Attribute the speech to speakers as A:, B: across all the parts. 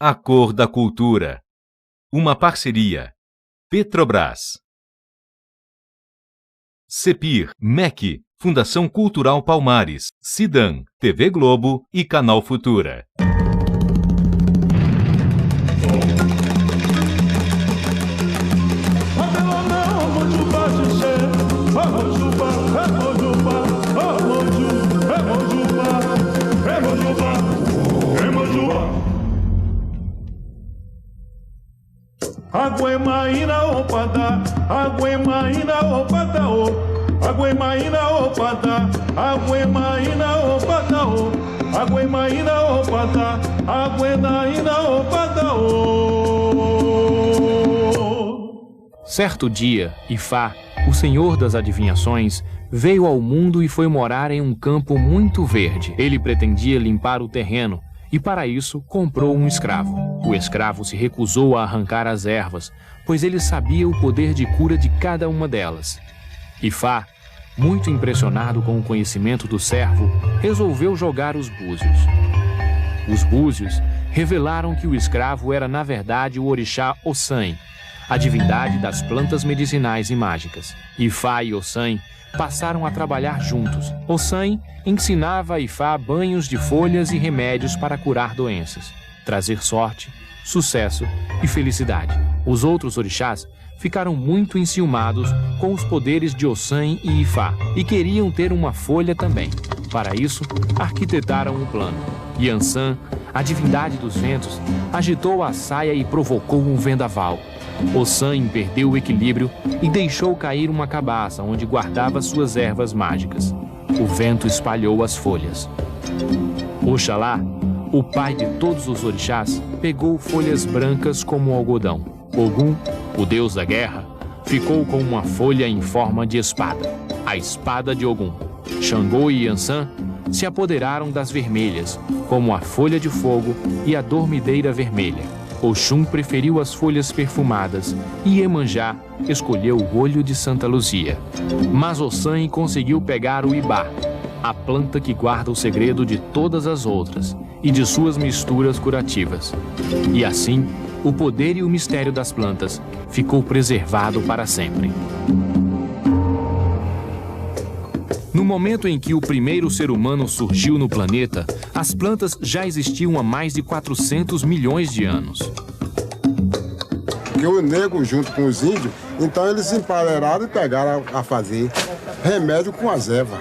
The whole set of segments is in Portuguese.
A: A cor da cultura. Uma parceria. Petrobras. CEPIR, MEC, Fundação Cultural Palmares, Cidan, TV Globo e Canal Futura.
B: Aguemaína opada, aguemaína opada o, aguemaína opada, aguemaína opada o, aguemaína opada, aguemaína opada o.
C: Certo dia, Ifá, o senhor das adivinhações, veio ao mundo e foi morar em um campo muito verde. Ele pretendia limpar o terreno e, para isso, comprou um escravo. O escravo se recusou a arrancar as ervas, pois ele sabia o poder de cura de cada uma delas. Ifá, muito impressionado com o conhecimento do servo, resolveu jogar os búzios. Os búzios revelaram que o escravo era, na verdade, o orixá Ossan, a divindade das plantas medicinais e mágicas. Ifá e Ossan passaram a trabalhar juntos. Ossan ensinava a Ifá banhos de folhas e remédios para curar doenças, trazer sorte, sucesso e felicidade. Os outros orixás ficaram muito enciumados com os poderes de Ossan e Ifá e queriam ter uma folha também. Para isso, arquitetaram um plano. Yansan, a divindade dos ventos, agitou a saia e provocou um vendaval. Ossan perdeu o equilíbrio e deixou cair uma cabaça onde guardava suas ervas mágicas. O vento espalhou as folhas. Oxalá, o pai de todos os orixás, pegou folhas brancas como algodão. Ogum, o deus da guerra, ficou com uma folha em forma de espada, a espada de Ogum. Xangô e Yansan se apoderaram das vermelhas, como a folha de fogo e a dormideira vermelha. Oxum preferiu as folhas perfumadas e Iemanjá escolheu o olho de Santa Luzia. Mas Ossan conseguiu pegar o Ibá, a planta que guarda o segredo de todas as outras e de suas misturas curativas. E assim, o poder e o mistério das plantas ficou preservado para sempre. No momento em que o primeiro ser humano surgiu no planeta, as plantas já existiam há mais de 400 milhões de anos.
D: Porque o negro, junto com os índios, então eles se emparelharam e pegaram a fazer remédio com as ervas.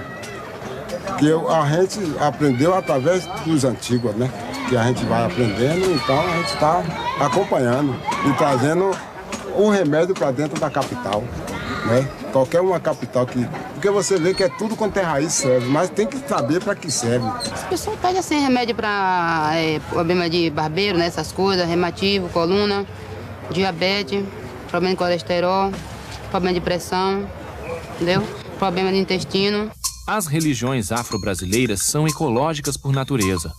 D: Que a gente aprendeu através dos antigos, né? Que a gente vai aprendendo, então a gente está acompanhando e trazendo o remédio para dentro da capital, né? Qualquer uma capital que... Porque você vê que é tudo quanto é raiz serve, mas tem que saber para que serve.
E: As pessoas pedem assim remédio para problema de barbeiro, né? Essas coisas, reumativo, coluna, diabetes, problema de colesterol, problema de pressão, entendeu? Problema de intestino.
C: As religiões afro-brasileiras são ecológicas por natureza.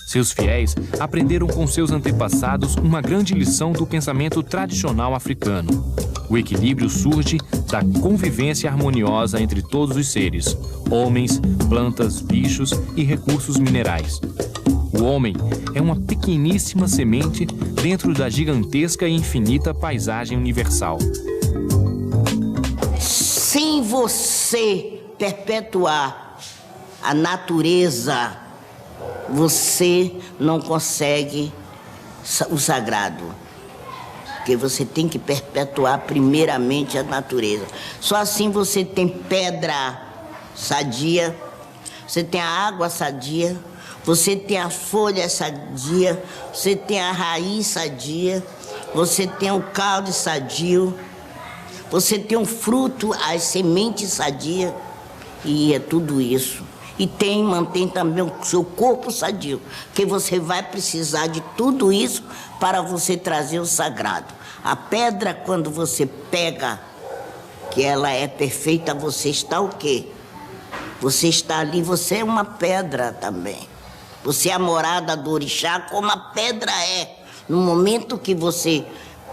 C: Seus fiéis aprenderam com seus antepassados uma grande lição do pensamento tradicional africano. O equilíbrio surge da convivência harmoniosa entre todos os seres, homens, plantas, bichos e recursos minerais. O homem é uma pequeníssima semente dentro da gigantesca e infinita paisagem universal.
F: Sem você perpetuar a natureza, você não consegue o sagrado. Porque você tem que perpetuar primeiramente a natureza. Só assim você tem pedra sadia, você tem a água sadia, você tem a folha sadia, você tem a raiz sadia, você tem o caule sadio, você tem o fruto, as sementes sadias, e é tudo isso. E mantém também o seu corpo sadio, porque você vai precisar de tudo isso para você trazer o sagrado. A pedra, quando você pega, que ela é perfeita, você está o quê? Você está ali, você é uma pedra também. Você é a morada do orixá, como a pedra é. No momento que você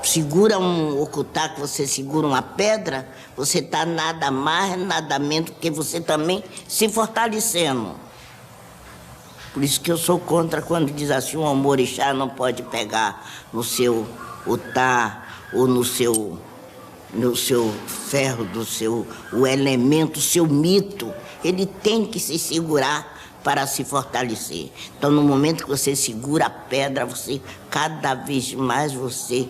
F: segura um ocutá, que você segura uma pedra, você está nada mais, nada menos, porque você também se fortalecendo. Por isso que eu sou contra quando diz assim, o orixá não pode pegar no seu otá ou no seu ferro, o elemento, o seu mito. Ele tem que se segurar para se fortalecer. Então, no momento que você segura a pedra, cada vez mais você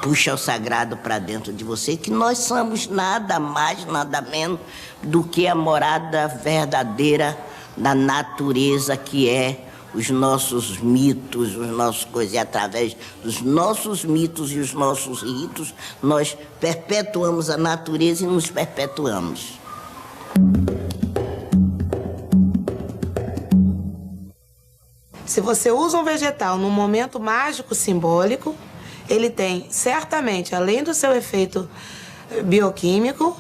F: puxa o sagrado para dentro de você, que nós somos nada mais, nada menos do que a morada verdadeira da natureza, que é os nossos mitos, os nossos coisas. E através dos nossos mitos e os nossos ritos, nós perpetuamos a natureza e nos perpetuamos.
G: Se você usa um vegetal num momento mágico simbólico, ele tem, certamente, além do seu efeito bioquímico,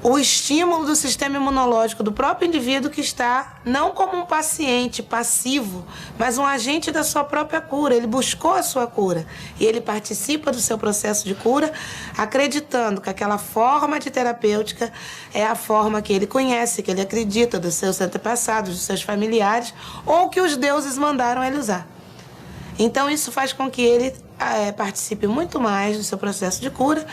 G: o estímulo do sistema imunológico do próprio indivíduo, que está não como um paciente passivo, mas um agente da sua própria cura. Ele buscou a sua cura e ele participa do seu processo de cura, acreditando que aquela forma de terapêutica é a forma que ele conhece, que ele acredita, dos seus antepassados, dos seus familiares, ou que os deuses mandaram ele usar. Então isso faz com que ele participe muito mais do seu processo de cura,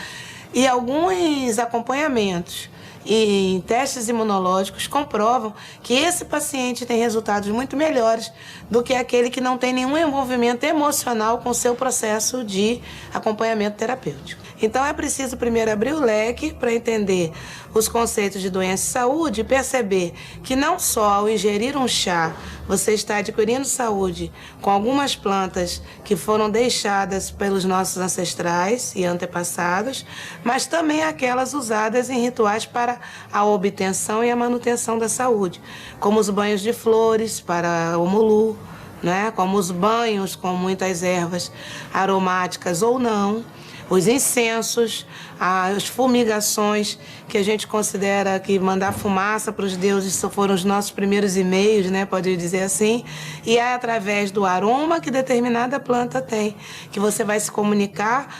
G: e alguns acompanhamentos e testes imunológicos comprovam que esse paciente tem resultados muito melhores do que aquele que não tem nenhum envolvimento emocional com o seu processo de acompanhamento terapêutico. Então é preciso primeiro abrir o leque para entender os conceitos de doença e saúde e perceber que não só ao ingerir um chá você está adquirindo saúde com algumas plantas que foram deixadas pelos nossos ancestrais e antepassados, mas também aquelas usadas em rituais para a obtenção e a manutenção da saúde, como os banhos de flores para o mulu, né? Como os banhos com muitas ervas aromáticas ou não, os incensos, as fumigações, que a gente considera que mandar fumaça para os deuses foram os nossos primeiros e-mails, né? Pode dizer assim. E é através do aroma que determinada planta tem, que você vai se comunicar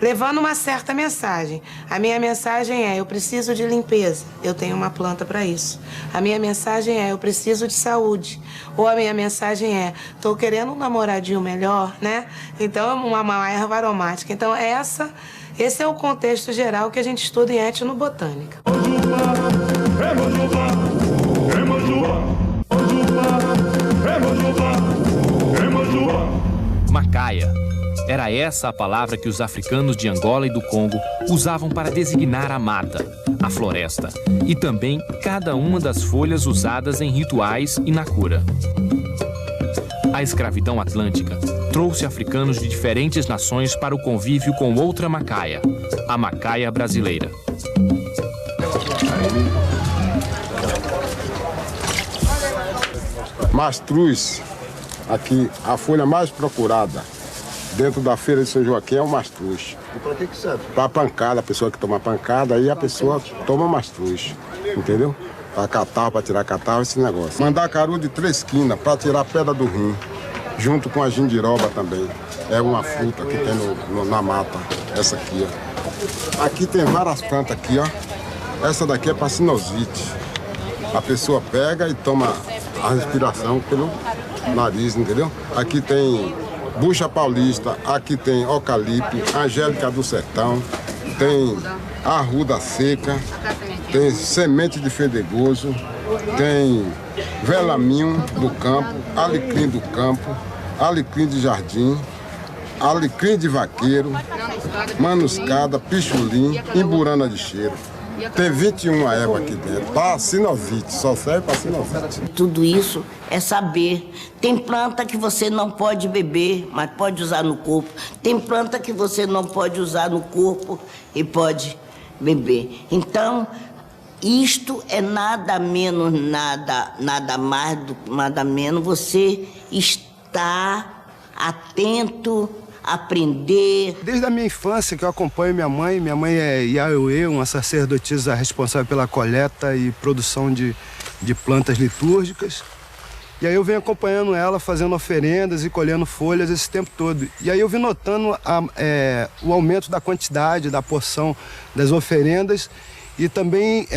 G: levando uma certa mensagem. A minha mensagem é: eu preciso de limpeza, eu tenho uma planta para isso. A minha mensagem é: eu preciso de saúde. Ou a minha mensagem é: estou querendo um namoradinho melhor, né? Então, uma erva aromática. Então, esse é o contexto geral que a gente estuda em etnobotânica.
C: Macaia. Era essa a palavra que os africanos de Angola e do Congo usavam para designar a mata, a floresta, e também cada uma das folhas usadas em rituais e na cura. A escravidão atlântica trouxe africanos de diferentes nações para o convívio com outra macaia, a macaia brasileira.
D: Mastruz, aqui a folha mais procurada dentro da feira de São Joaquim é o mastruz.
H: E para que serve?
D: Para pancada, a pessoa que toma pancada, aí a pessoa toma mastruz, entendeu? Para catarro, para tirar catarro, esse negócio. Mandacaru de 3 quinas para tirar a pedra do rim, junto com a gindiroba também. É uma fruta que tem na mata, essa aqui, ó. Aqui tem várias plantas aqui, ó. Essa daqui é para sinusite. A pessoa pega e toma a respiração pelo nariz, entendeu? Aqui tem bucha paulista, aqui tem eucalipto, angélica do sertão, tem arruda seca, tem semente de fedegoso, tem velaminho do campo, alecrim do campo, alecrim de jardim, alecrim de vaqueiro, manuscada, pichulim, imburana de cheiro. Tem 21 ervas aqui dentro, para sinovite, só serve para sinovite.
F: Tudo isso é saber. Tem planta que você não pode beber, mas pode usar no corpo. Tem planta que você não pode usar no corpo e pode beber. Então, isto é nada menos, nada mais, nada menos você está atento, aprender.
H: Desde a minha infância que eu acompanho minha mãe é Iaoê, uma sacerdotisa responsável pela coleta e produção de plantas litúrgicas. E aí eu venho acompanhando ela, fazendo oferendas e colhendo folhas esse tempo todo. E aí eu vim notando o aumento da quantidade, da porção das oferendas e também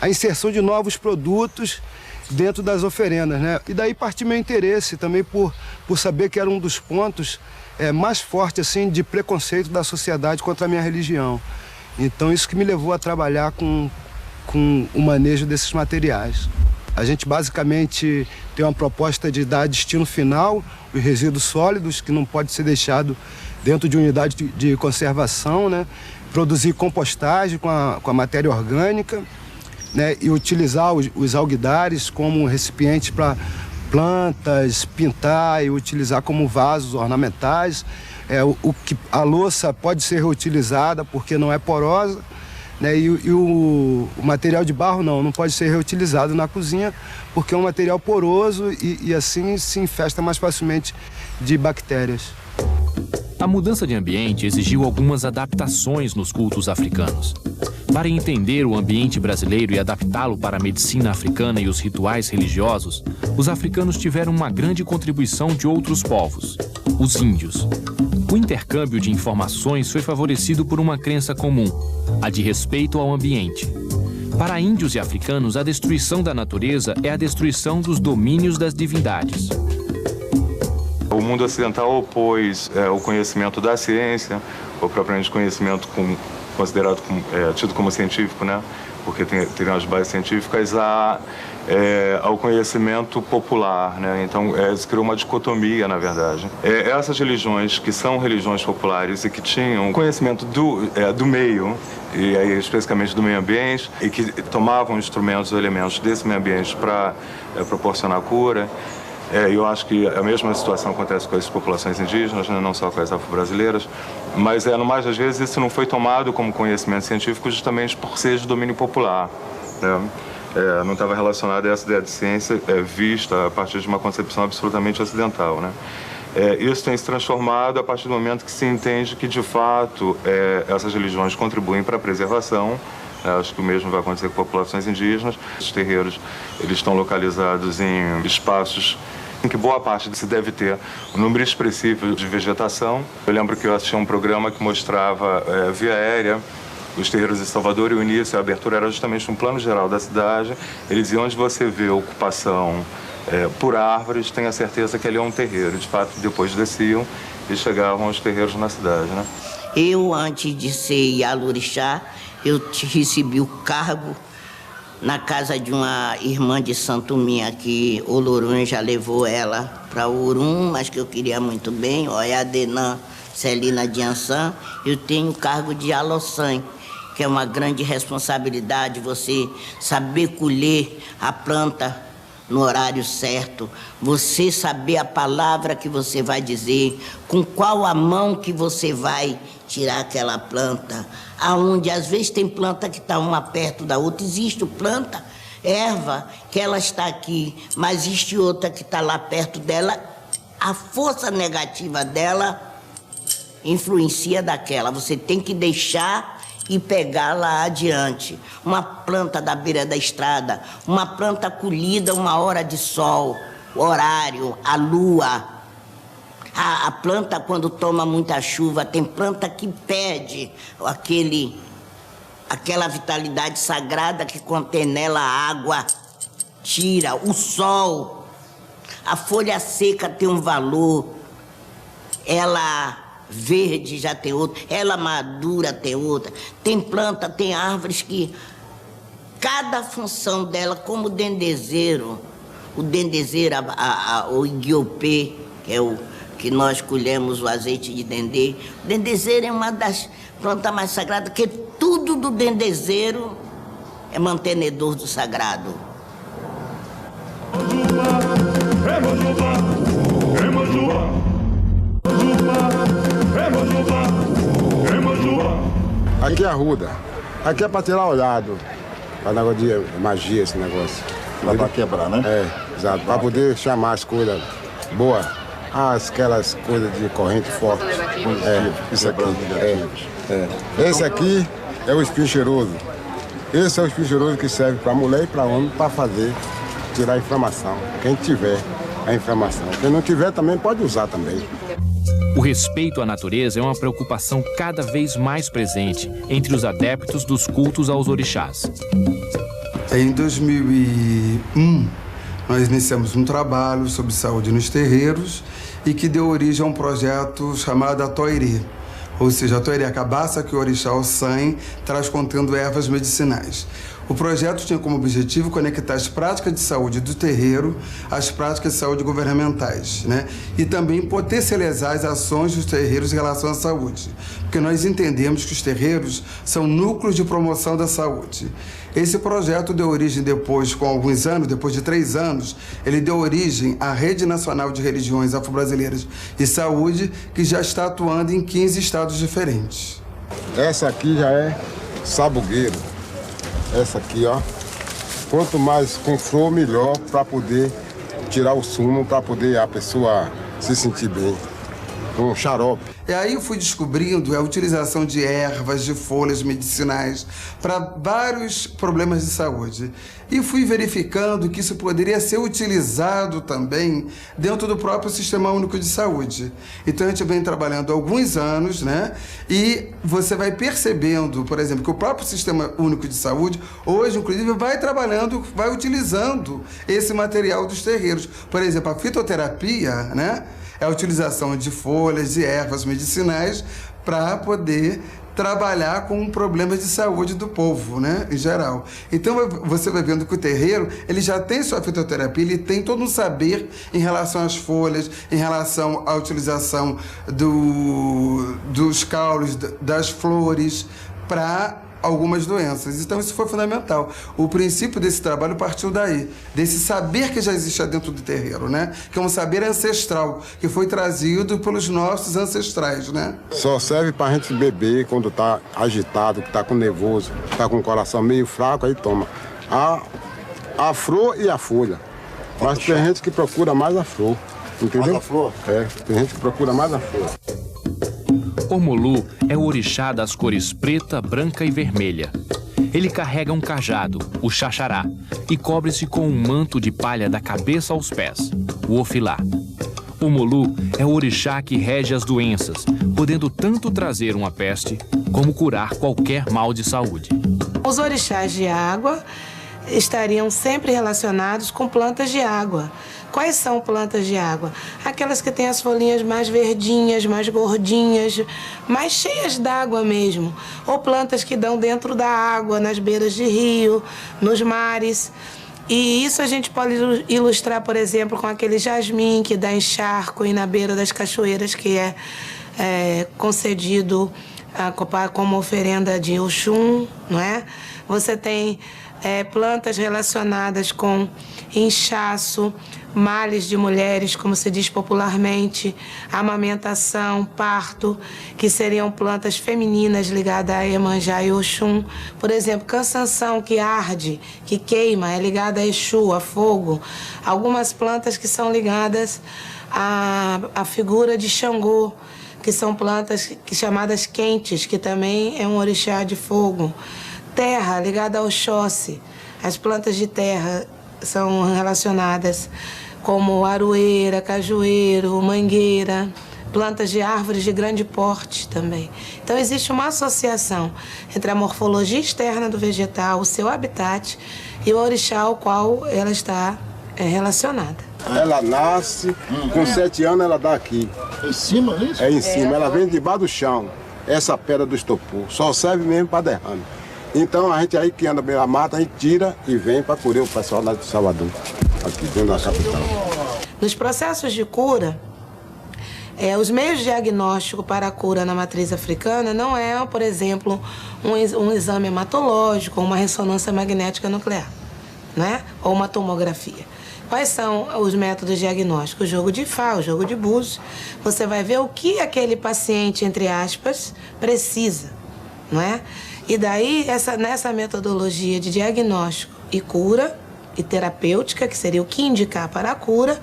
H: a inserção de novos produtos dentro das oferendas, né? E daí partiu meu interesse também por saber que era um dos pontos mais fortes assim, de preconceito da sociedade contra a minha religião. Então isso que me levou a trabalhar com o manejo desses materiais. A gente basicamente tem uma proposta de dar destino final os resíduos sólidos, que não pode ser deixado dentro de unidade de conservação, né? Produzir compostagem com a matéria orgânica, né? E utilizar os alguidares como recipientes para plantas, pintar e utilizar como vasos ornamentais. A louça pode ser reutilizada porque não é porosa, né? E o material de barro não pode ser reutilizado na cozinha porque é um material poroso e assim se infesta mais facilmente de bactérias.
C: A mudança de ambiente exigiu algumas adaptações nos cultos africanos. Para entender o ambiente brasileiro e adaptá-lo para a medicina africana e os rituais religiosos, os africanos tiveram uma grande contribuição de outros povos, os índios. O intercâmbio de informações foi favorecido por uma crença comum, a de respeito ao ambiente. Para índios e africanos, a destruição da natureza é a destruição dos domínios das divindades.
I: O mundo ocidental opôs o conhecimento da ciência, ou propriamente conhecimento considerado tido como científico, né? Porque tem as bases científicas, ao conhecimento popular, né? Então, se criou uma dicotomia, na verdade. Essas religiões, que são religiões populares e que tinham conhecimento do meio, e aí especificamente do meio ambiente, e que tomavam instrumentos ou elementos desse meio ambiente para proporcionar cura. Eu acho que a mesma situação acontece com as populações indígenas, né? Não só com as afro-brasileiras, mas no mais das vezes isso não foi tomado como conhecimento científico justamente por ser de domínio popular, né? Não estava relacionado a essa ideia de ciência vista a partir de uma concepção absolutamente ocidental, né? Isso tem se transformado a partir do momento que se entende que, de fato, essas religiões contribuem para a preservação. Acho que o mesmo vai acontecer com populações indígenas. Os terreiros eles estão localizados em espaços em que boa parte se deve ter um número expressivo de vegetação. Eu lembro que eu assisti a um programa que mostrava via aérea os terreiros de Salvador e o início, a abertura era justamente um plano geral da cidade. Ele dizia: onde você vê ocupação por árvores, tenha certeza que ali é um terreiro. De fato, depois desciam e chegavam aos terreiros na cidade, né?
F: Eu, antes de ser Ialorixá, eu recebi o cargo na casa de uma irmã de Santo minha, que Olorum já levou ela para Orum, mas que eu queria muito bem, Oiadenã Celina de Ançã. Eu tenho o cargo de Aloçã, que é uma grande responsabilidade, você saber colher a planta no horário certo, você saber a palavra que você vai dizer, com qual a mão que você vai tirar aquela planta, aonde às vezes tem planta que está uma perto da outra, existe planta, erva, que ela está aqui, mas existe outra que está lá perto dela, a força negativa dela influencia daquela, você tem que deixar e pegar lá adiante. Uma planta da beira da estrada, uma planta colhida uma hora de sol, o horário, a lua. A planta, quando toma muita chuva, tem planta que perde aquela vitalidade sagrada que contém nela a água, tira o sol. A folha seca tem um valor, ela verde já tem outro, ela madura tem outra. Tem planta, tem árvores que cada função dela, como o dendezeiro, o iguiopê, que é o que nós colhemos o azeite de dendê. O dendezeiro é uma das plantas mais sagradas, porque tudo do dendezeiro é mantenedor do sagrado.
D: Aqui é arruda. Aqui é para tirar olhado. Para negócio de magia, esse negócio.
J: Dá para quebrar, né?
D: Exato. Para poder chamar as coisas boas. Aquelas coisas de corrente forte. Isso aqui. Esse aqui é o espinho cheiroso. Esse é o espinho cheiroso que serve para mulher e para homem para tirar a inflamação. Quem tiver a inflamação. Quem não tiver também pode usar também.
C: O respeito à natureza é uma preocupação cada vez mais presente entre os adeptos dos cultos aos orixás.
J: Em 2001, nós iniciamos um trabalho sobre saúde nos terreiros e que deu origem a um projeto chamado Atoirê. Ou seja, Atoirê, a cabaça que o orixá Ossan traz contendo ervas medicinais. O projeto tinha como objetivo conectar as práticas de saúde do terreiro às práticas de saúde governamentais, né? E também potencializar as ações dos terreiros em relação à saúde. Porque nós entendemos que os terreiros são núcleos de promoção da saúde. Esse projeto deu origem depois, com alguns anos, depois de 3 anos, ele deu origem à Rede Nacional de Religiões Afro-Brasileiras e Saúde, que já está atuando em 15 estados diferentes.
D: Essa aqui já é sabugueiro. Essa aqui, ó. Quanto mais com flor, melhor para poder tirar o sumo, para poder a pessoa se sentir bem. Um xarope.
J: E aí eu fui descobrindo a utilização de ervas, de folhas medicinais para vários problemas de saúde. E fui verificando que isso poderia ser utilizado também dentro do próprio Sistema Único de Saúde. Então a gente vem trabalhando há alguns anos, né? E você vai percebendo, por exemplo, que o próprio Sistema Único de Saúde, hoje, inclusive, vai trabalhando, vai utilizando esse material dos terreiros. Por exemplo, a fitoterapia, né? É a utilização de folhas, de ervas medicinais para poder trabalhar com problemas de saúde do povo, né, em geral. Então você vai vendo que o terreiro, ele já tem sua fitoterapia, ele tem todo um saber em relação às folhas, em relação à utilização dos caules, das flores, para algumas doenças. Então isso foi fundamental. O princípio desse trabalho partiu daí, desse saber que já existia dentro do terreiro, né? Que é um saber ancestral, que foi trazido pelos nossos ancestrais, né?
D: Só serve pra gente beber quando tá agitado, que tá com nervoso, tá com o coração meio fraco, aí toma. A flor e a folha. Mas tem gente que procura mais a flor, entendeu? Mais a flor? É, tem gente que procura mais a flor.
C: Omolu é o orixá das cores preta, branca e vermelha. Ele carrega um cajado, o xaxará, e cobre-se com um manto de palha da cabeça aos pés, o ofilá. Omolu é o orixá que rege as doenças, podendo tanto trazer uma peste como curar qualquer mal de saúde.
G: Os orixás de água estariam sempre relacionados com plantas de água. Quais são plantas de água? Aquelas que têm as folhinhas mais verdinhas, mais gordinhas, mais cheias d'água mesmo. Ou plantas que dão dentro da água, nas beiras de rio, nos mares. E isso a gente pode ilustrar, por exemplo, com aquele jasmim que dá em charco e na beira das cachoeiras, que é concedido como oferenda de Oxum, não é? Você tem plantas relacionadas com inchaço, males de mulheres, como se diz popularmente, amamentação, parto, que seriam plantas femininas ligadas a Iemanjá e Oxum. Por exemplo, cansanção, que arde, que queima, é ligada a Exu, a fogo. Algumas plantas que são ligadas à figura de Xangô, que são plantas chamadas quentes, que também é um orixá de fogo. Terra, ligada ao Oxóssi. As plantas de terra são relacionadas como aroeira, cajueiro, mangueira, plantas de árvores de grande porte também. Então existe uma associação entre a morfologia externa do vegetal, o seu habitat, e o orixá ao qual ela está relacionada.
D: Ela nasce, com 7 anos ela dá aqui.
B: Em cima, é isso?
D: É em cima, ela vem debaixo do chão. Essa pedra do estopor, só serve mesmo para derrame. Então a gente aí que anda bem na mata, a gente tira e vem para curar o pessoal lá de Salvador, aqui dentro da capital.
G: Nos processos de cura, os meios de diagnóstico para a cura na matriz africana não é, por exemplo, um exame hematológico ou uma ressonância magnética nuclear, né? Ou uma tomografia. Quais são os métodos diagnósticos? O jogo de Fá, o jogo de Búzios. Você vai ver o que aquele paciente, entre aspas, precisa, não é? E daí, nessa metodologia de diagnóstico e cura, e terapêutica, que seria o que indicar para a cura,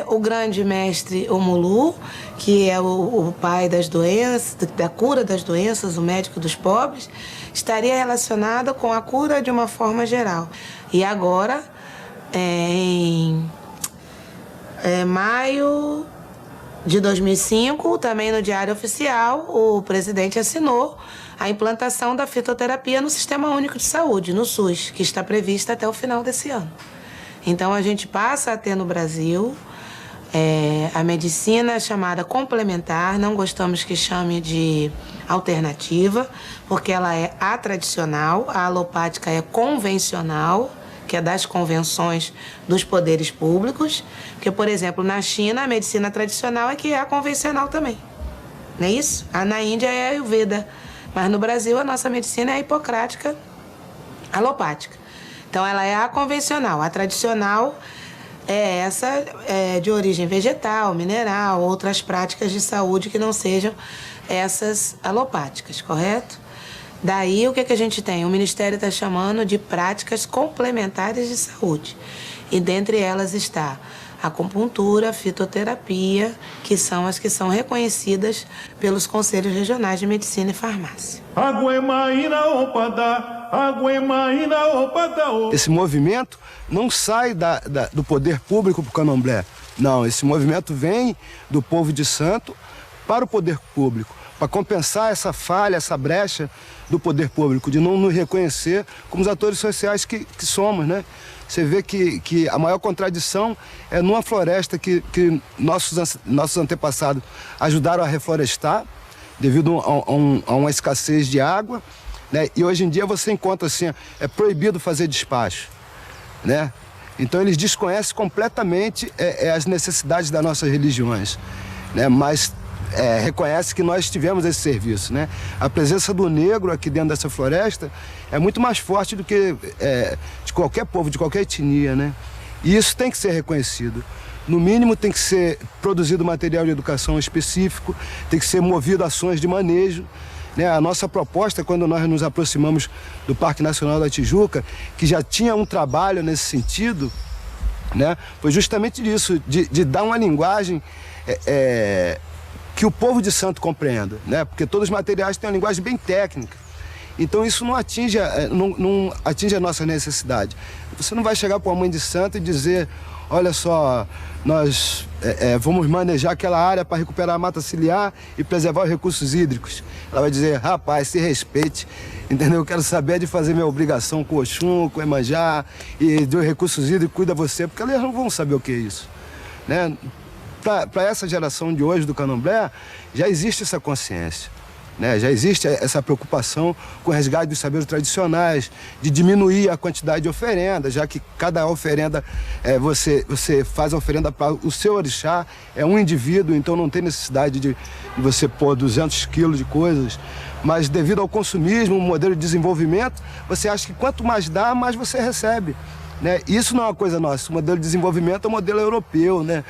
G: o grande mestre Omolu, que é o pai das doenças, da cura das doenças, o médico dos pobres, estaria relacionado com a cura de uma forma geral. E agora, em maio de 2005, também no Diário Oficial, o presidente assinou a implantação da fitoterapia no Sistema Único de Saúde, no SUS, que está prevista até o final desse ano. Então, a gente passa a ter no Brasil a medicina chamada complementar, não gostamos que chame de alternativa, porque ela é a tradicional, a alopática é convencional, que é das convenções dos poderes públicos, porque, por exemplo, na China, a medicina tradicional é que é a convencional também, não é isso? Na Índia é a Ayurveda, mas no Brasil a nossa medicina é a hipocrática alopática. Então, ela é a convencional, a tradicional é essa de origem vegetal, mineral, outras práticas de saúde que não sejam essas alopáticas, correto? Daí, o que a gente tem? O Ministério está chamando de práticas complementares de saúde. E dentre elas está a acupuntura, a fitoterapia, que são as que são reconhecidas pelos Conselhos Regionais de Medicina e Farmácia.
D: Esse movimento não sai do poder público para o candomblé. Não, esse movimento vem do povo de santo para o poder público, para compensar essa falha, essa brecha do poder público, de não nos reconhecer como os atores sociais que somos, né? Você vê que a maior contradição é numa floresta que nossos antepassados ajudaram a reflorestar devido a uma escassez de água, né? E hoje em dia você encontra assim, é proibido fazer despacho, né? Então eles desconhecem completamente as necessidades das nossas religiões, né? Mas reconhece que nós tivemos esse serviço, né? A presença do negro aqui dentro dessa floresta é muito mais forte do que de qualquer povo, de qualquer etnia, né? E isso tem que ser reconhecido. No mínimo tem que ser produzido material de educação específico, tem que ser movido ações de manejo, né? A nossa proposta, quando nós nos aproximamos do Parque Nacional da Tijuca, que já tinha um trabalho nesse sentido, né? Foi justamente isso, de dar uma linguagem que o povo de santo compreenda, né? Porque todos os materiais têm uma linguagem bem técnica. Então isso não atinge a nossa necessidade. Você não vai chegar para uma mãe de santo e dizer, olha só, nós vamos manejar aquela área para recuperar a mata ciliar e preservar os recursos hídricos. Ela vai dizer, rapaz, se respeite, entendeu? Eu quero saber de fazer minha obrigação com o Oxum, com o Iemanjá e dos recursos hídricos, cuida você, porque eles não vão saber o que é isso, né? Para essa geração de hoje do candomblé, já existe essa consciência, né? Já existe essa preocupação com o resgate dos saberes tradicionais, de diminuir a quantidade de oferenda, já que cada oferenda, você faz a oferenda para o seu orixá, é um indivíduo, então não tem necessidade de você pôr 200 quilos de coisas, mas devido ao consumismo, o modelo de desenvolvimento, você acha que quanto mais dá, mais você recebe, né? Isso não é uma coisa nossa, o modelo de desenvolvimento é um modelo europeu, né?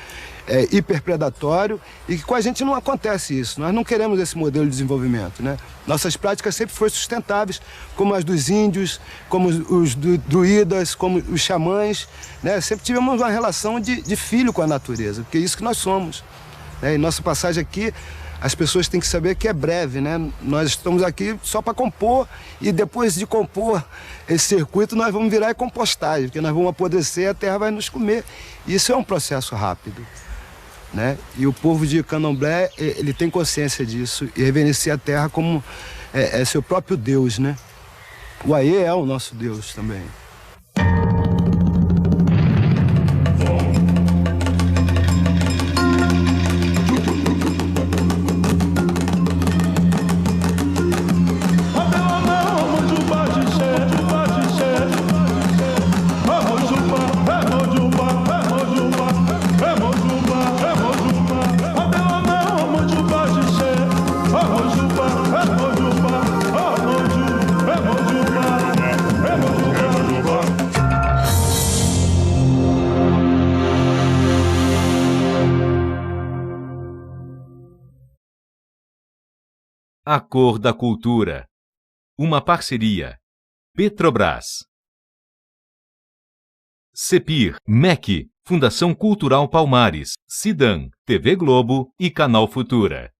D: Hiperpredatório, e que com a gente não acontece isso. Nós não queremos esse modelo de desenvolvimento, né? Nossas práticas sempre foram sustentáveis, como as dos índios, como os druidas, como os xamãs, né? Sempre tivemos uma relação de filho com a natureza, porque é isso que nós somos, né? E nossa passagem aqui, as pessoas têm que saber que é breve, né? Nós estamos aqui só para compor, e depois de compor esse circuito nós vamos virar compostagem, porque nós vamos apodrecer e a terra vai nos comer. Isso é um processo rápido, né? E o povo de candomblé, ele tem consciência disso e reverencia a terra como seu próprio Deus, né? O Aê é o nosso Deus também.
A: A Cor da Cultura. Uma parceria. Petrobras. CEPIR, MEC, Fundação Cultural Palmares, Cidan, TV Globo e Canal Futura.